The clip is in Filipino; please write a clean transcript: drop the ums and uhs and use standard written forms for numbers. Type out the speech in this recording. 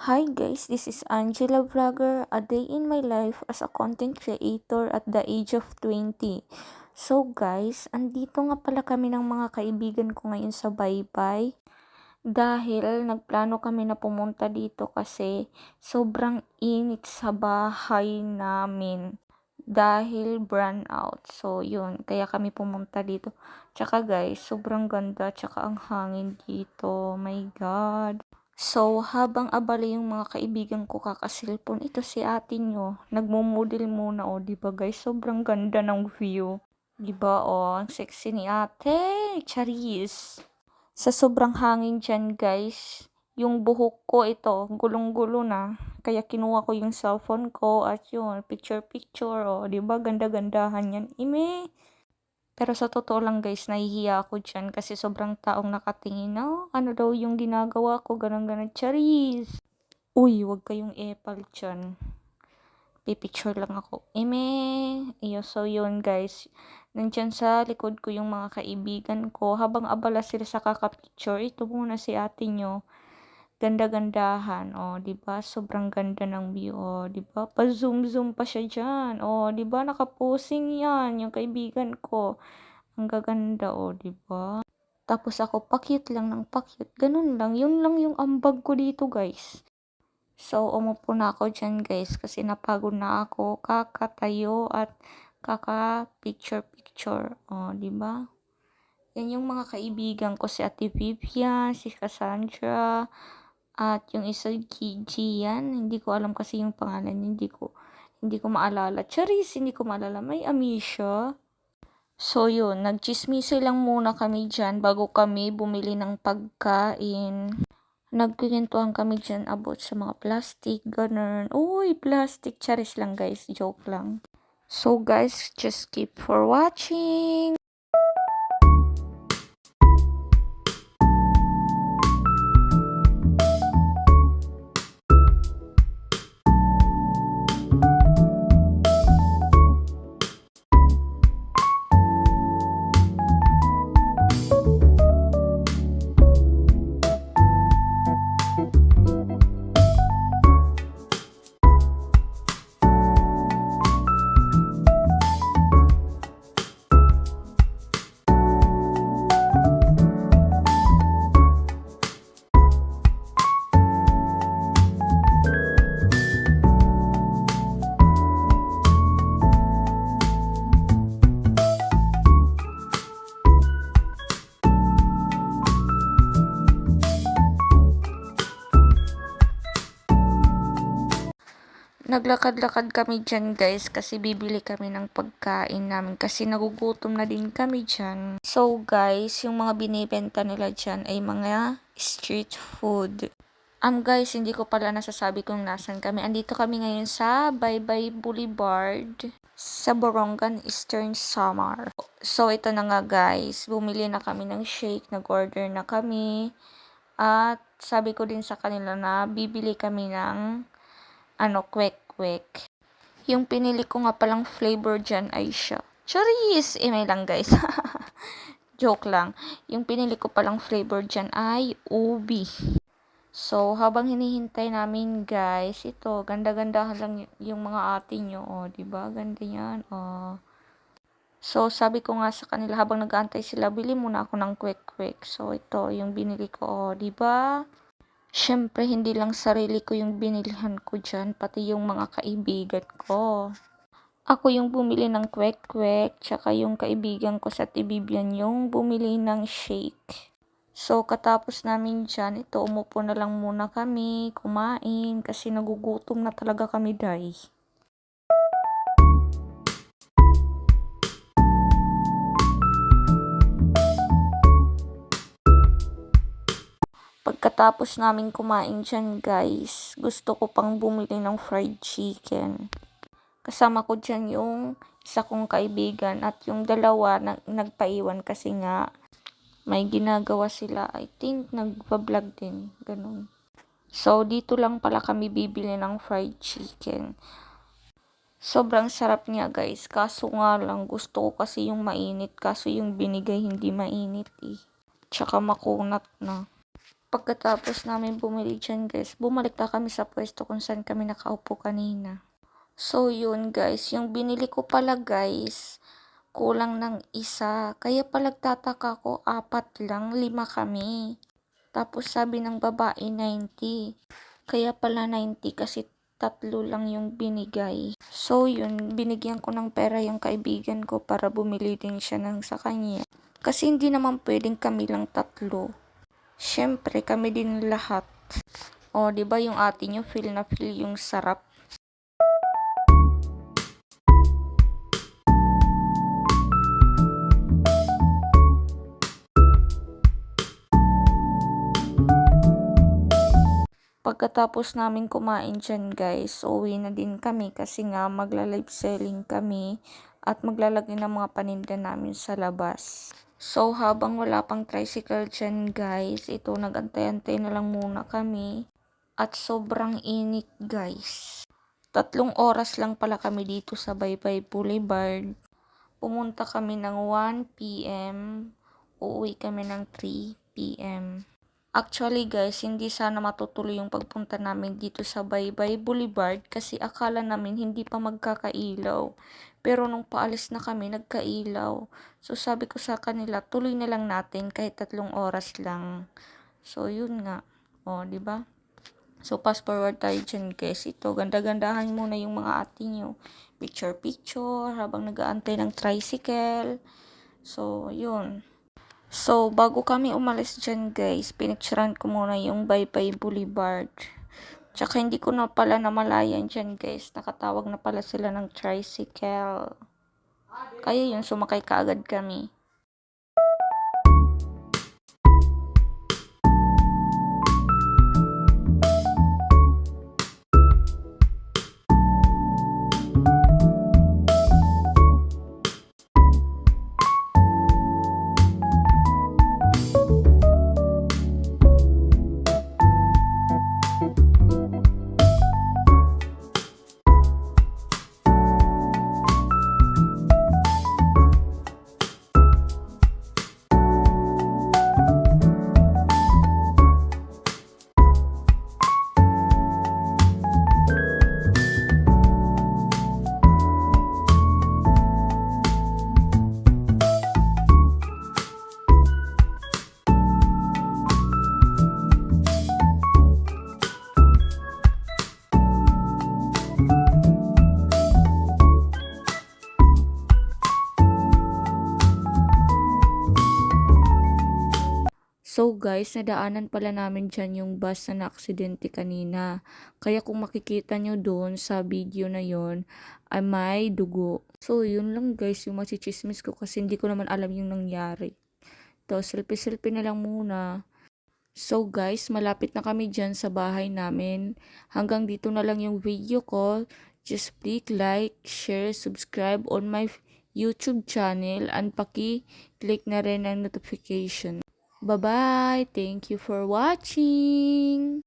Hi guys, this is Angela Vlogger, a day in my life as a content creator at the age of 20. So guys, andito nga pala kami ng mga kaibigan ko ngayon sa Baybay dahil nagplano kami na pumunta dito kasi sobrang init sa bahay namin dahil brownout. So yun, kaya kami pumunta dito. Tsaka guys, sobrang ganda tsaka ang hangin dito. Oh my God. So, habang abala yung mga kaibigan ko kakasilpon, ito si ate nyo, nagmo-model muna, o, di ba guys? Sobrang ganda ng view. Di ba, ang sexy ni ate, charis. Sa sobrang hangin dyan, guys, yung buhok ko ito, gulong-gulo na. Kaya kinuha ko yung cellphone ko at yun, picture-picture, di ba? Ganda-gandahan yan. Ime, pero sa totoo lang guys, nahihiya ako dyan kasi sobrang taong nakatingin na, ano daw yung ginagawa ko, ganun-ganun, charis. Uy, wag kayong epal dyan. Pipicture lang ako. Iyo, so yun guys. Nandyan sa likod ko yung mga kaibigan ko. Habang abala sila sa kakapicture, ito muna si ate nyo. Ganda-gandahan, 'di ba? Sobrang ganda ng view, 'di ba? Pa-zoom-zoom pa siya diyan. 'Di ba? Naka-posing 'yan, yung kaibigan ko. Ang gaganda, 'di ba? Tapos ako pa-cute lang ng pa-cute. Ganun lang. Yun lang yung ambag ko dito, guys. So, umupo na ako diyan, guys, kasi napagod na ako kakatayo at kaka-picture-picture. 'Di ba? Yan yung mga kaibigan ko, si Ate Vivian, si Cassandra, at yung isa Gigi yan, hindi ko alam kasi yung pangalan, hindi ko maalala. Charis, hindi ko maalala. May amnesia. So yun, nagchismisi lang muna kami dyan bago kami bumili ng pagkain. Nagkikwentuhan kami dyan about sa mga plastic, ganun. Uy, plastic. Charis lang guys, joke lang. So guys, just keep for watching. Naglakad-lakad kami dyan guys kasi bibili kami ng pagkain namin kasi nagugutom na din kami dyan. So guys, yung mga binibenta nila dyan ay mga street food. Guys, hindi ko pala nasasabi kung nasan kami. Andito kami ngayon sa Baybay Boulevard sa Borongan, Eastern Samar. So ito na nga guys, bumili na kami ng shake, nag-order na kami. At sabi ko din sa kanila na bibili kami ng kwek-kwek. Yung pinili ko nga palang flavor dyan ay siya. Charis! May lang guys. Joke lang. Yung pinili ko palang flavor dyan ay ubi. So, habang hinihintay namin guys, ito, ganda-gandahan lang yung mga ate nyo. Diba? Ganda yan. So, sabi ko nga sa kanila, habang nag-aantay sila, bili muna ako ng kwek-kwek. So, ito, yung binili ko. Diba? Siyempre, hindi lang sarili ko yung binilhan ko dyan, pati yung mga kaibigan ko. Ako yung bumili ng kwek-kwek, tsaka yung kaibigan ko sa Tibibian yung bumili ng shake. So, katapos namin dyan, ito, umupo na lang muna kami, kumain, kasi nagugutom na talaga kami, day. Pagkatapos namin kumain dyan guys, gusto ko pang bumili ng fried chicken. Kasama ko dyan yung isa kong kaibigan at yung dalawa nagpaiwan kasi nga may ginagawa sila. I think nagpa-vlog din, ganun. So, dito lang pala kami bibili ng fried chicken. Sobrang sarap niya guys, kaso nga lang gusto ko kasi yung mainit, kaso yung binigay hindi mainit eh. Tsaka makunat na. Pagkatapos namin bumili dyan guys, bumalik na kami sa pwesto kung saan kami nakaupo kanina. So yun guys, yung binili ko pala guys, kulang ng isa. Kaya palagtataka ko, 4 lang, 5 kami. Tapos sabi ng babae 90. Kaya pala 90 kasi 3 lang yung binigay. So yun, binigyan ko ng pera yung kaibigan ko para bumili din siya ng sa kanya. Kasi hindi naman pwedeng kami lang 3. Syempre kami din lahat. O, di ba yung ate nyo feel na feel yung sarap? Pagkatapos namin kumain dyan guys, uwi na din kami kasi nga magla-live selling kami at maglalagay ng mga paninda namin sa labas. So habang wala pang tricycle dyan guys, ito nag-antay-antay na lang muna kami at sobrang init guys. 3 oras lang pala kami dito sa Baybay Boulevard. Pumunta kami ng 1 p.m. Uuwi kami ng 3 p.m. Actually guys, hindi sana matutuloy yung pagpunta namin dito sa Baybay Boulevard kasi akala namin hindi pa magkakailaw. Pero nung paalis na kami, nagkailaw. So sabi ko sa kanila, tuloy na lang natin kahit 3 oras lang. So yun nga. O, di ba? So fast forward tayo dyan guys. Ito, ganda-gandahan muna yung mga ate nyo. Picture-picture habang nag-aantay ng tricycle. So, yun. So, bago kami umalis dyan guys, pinicturean ko muna yung Baybay Boulevard. Tsaka hindi ko na pala namalayan dyan guys, nakatawag na pala sila ng tricycle. Kaya yun, sumakay kaagad kami. So guys, nadaanan pala namin dyan yung bus na naaksidente kanina. Kaya kung makikita nyo doon sa video na yon ay may dugo. So yun lang guys yung masichismis ko kasi hindi ko naman alam yung nangyari. To selfie-selfie na lang muna. So guys, malapit na kami dyan sa bahay namin. Hanggang dito na lang yung video ko. Just click like, share, subscribe on my YouTube channel and paki-click na rin ang notification. Bye-bye! Thank you for watching!